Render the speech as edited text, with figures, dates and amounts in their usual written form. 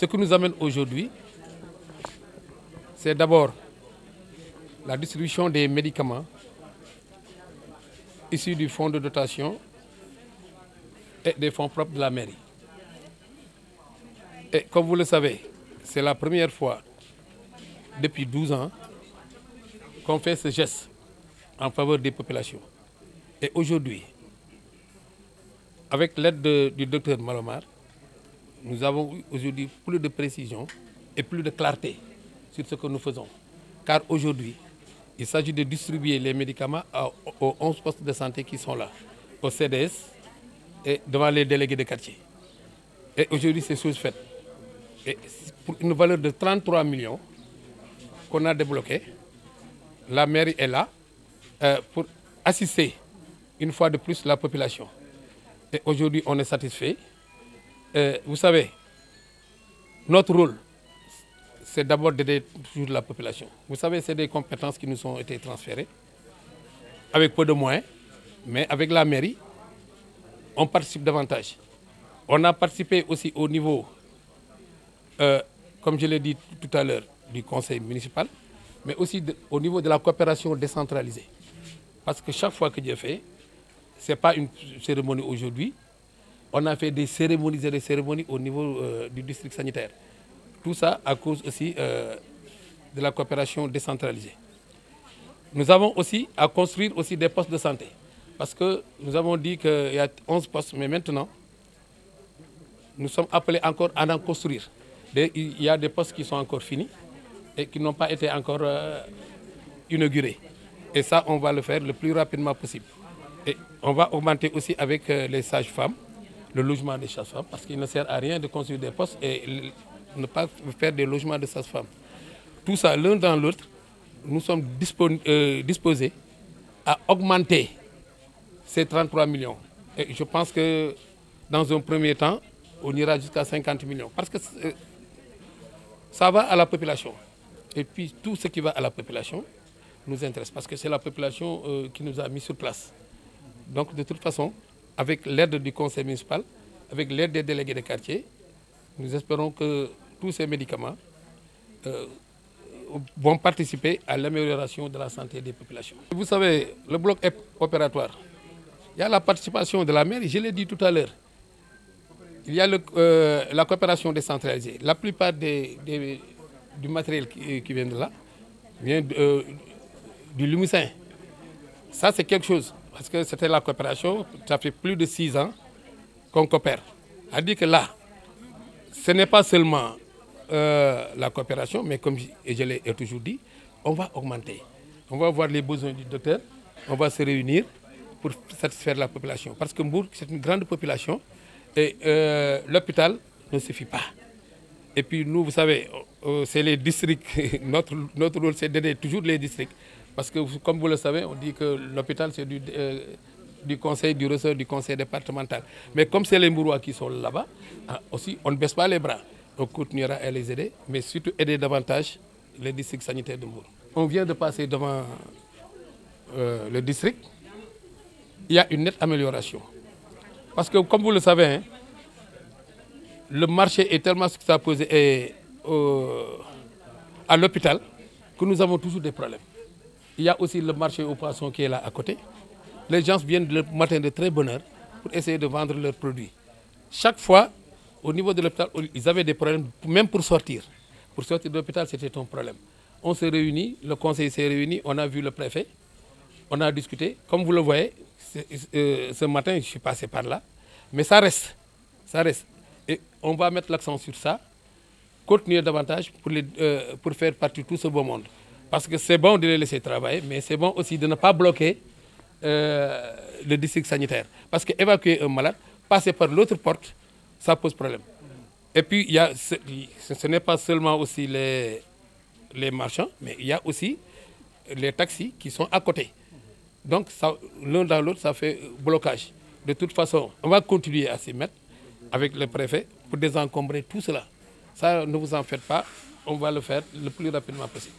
Ce qui nous amène aujourd'hui, c'est d'abord la distribution des médicaments issus du fonds de dotation et des fonds propres de la mairie. Et comme vous le savez, c'est la première fois depuis 12 ans qu'on fait ce geste en faveur des populations. Et aujourd'hui, avec l'aide du docteur Malomar, nous avons aujourd'hui plus de précision et plus de clarté sur ce que nous faisons. Car aujourd'hui, il s'agit de distribuer les médicaments aux 11 postes de santé qui sont là, au CDS et devant les délégués de quartier. Et aujourd'hui, c'est chose faite. Et pour une valeur de 33 millions qu'on a débloqué, la mairie est là pour assister une fois de plus la population. Et aujourd'hui, on est satisfait. Vous savez, notre rôle, c'est d'abord d'aider toujours la population. Vous savez, c'est des compétences qui nous ont été transférées avec peu de moyens, mais avec la mairie, on participe davantage. On a participé aussi au niveau, comme je l'ai dit tout à l'heure, du conseil municipal, mais aussi au niveau de la coopération décentralisée. Parce que chaque fois que Dieu fait, ce n'est pas une cérémonie aujourd'hui, on a fait des cérémonies et des cérémonies au niveau du district sanitaire. Tout ça à cause aussi de la coopération décentralisée. Nous avons aussi à construire aussi des postes de santé. Parce que nous avons dit qu'il y a 11 postes, mais maintenant, nous sommes appelés encore à en construire. Il y a des postes qui sont encore finis et qui n'ont pas été encore inaugurés. Et ça, on va le faire le plus rapidement possible. Et on va augmenter aussi avec les sages-femmes, le logement des sages-femmes, parce qu'il ne sert à rien de construire des postes et ne pas faire des logements de sages-femmes. Tout ça, l'un dans l'autre, nous sommes disposés à augmenter ces 33 millions. Et je pense que dans un premier temps, on ira jusqu'à 50 millions. Parce que ça va à la population. Et puis tout ce qui va à la population nous intéresse. Parce que c'est la population qui nous a mis sur place. Donc de toute façon, avec l'aide du conseil municipal, avec l'aide des délégués de quartier, nous espérons que tous ces médicaments vont participer à l'amélioration de la santé des populations. Vous savez, le bloc opératoire, il y a la participation de la mairie, je l'ai dit tout à l'heure. Il y a la coopération décentralisée. La plupart du matériel qui vient de là vient du Limousin. Ça, c'est quelque chose, parce que c'était la coopération, ça fait plus de 6 ans qu'on coopère. C'est-à-dire que là, ce n'est pas seulement la coopération, mais comme je l'ai toujours dit, on va augmenter. On va voir les besoins du docteur, on va se réunir pour satisfaire la population. Parce que Mbour, c'est une grande population et l'hôpital ne suffit pas. Et puis nous, vous savez, c'est les districts, notre rôle c'est d'aider toujours les districts. Parce que comme vous le savez, on dit que l'hôpital c'est du conseil, du ressort du conseil départemental. Mais comme c'est les Mbourois qui sont là-bas, aussi on ne baisse pas les bras. On continuera à les aider, mais surtout aider davantage les districts sanitaires de Mbour. On vient de passer devant le district. Il y a une nette amélioration. Parce que comme vous le savez, hein, le marché est tellement juxtaposé à l'hôpital que nous avons toujours des problèmes. Il y a aussi le marché aux poissons qui est là à côté. Les gens viennent le matin de très bonne heure pour essayer de vendre leurs produits. Chaque fois, au niveau de l'hôpital, ils avaient des problèmes, même pour sortir. Pour sortir de l'hôpital, c'était un problème. On s'est réunis, le conseil s'est réuni, on a vu le préfet, on a discuté. Comme vous le voyez, ce matin, je suis passé par là. Mais ça reste. Ça reste. Et on va mettre l'accent sur ça, continuer davantage pour faire partie de tout ce beau monde. Parce que c'est bon de les laisser travailler, mais c'est bon aussi de ne pas bloquer le district sanitaire. Parce qu'évacuer un malade, passer par l'autre porte, ça pose problème. Et puis, ce n'est pas seulement aussi les marchands, mais il y a aussi les taxis qui sont à côté. Donc, l'un dans l'autre, ça fait blocage. De toute façon, on va continuer à s'y mettre avec le préfet pour désencombrer tout cela. Ça, ne vous en faites pas, on va le faire le plus rapidement possible.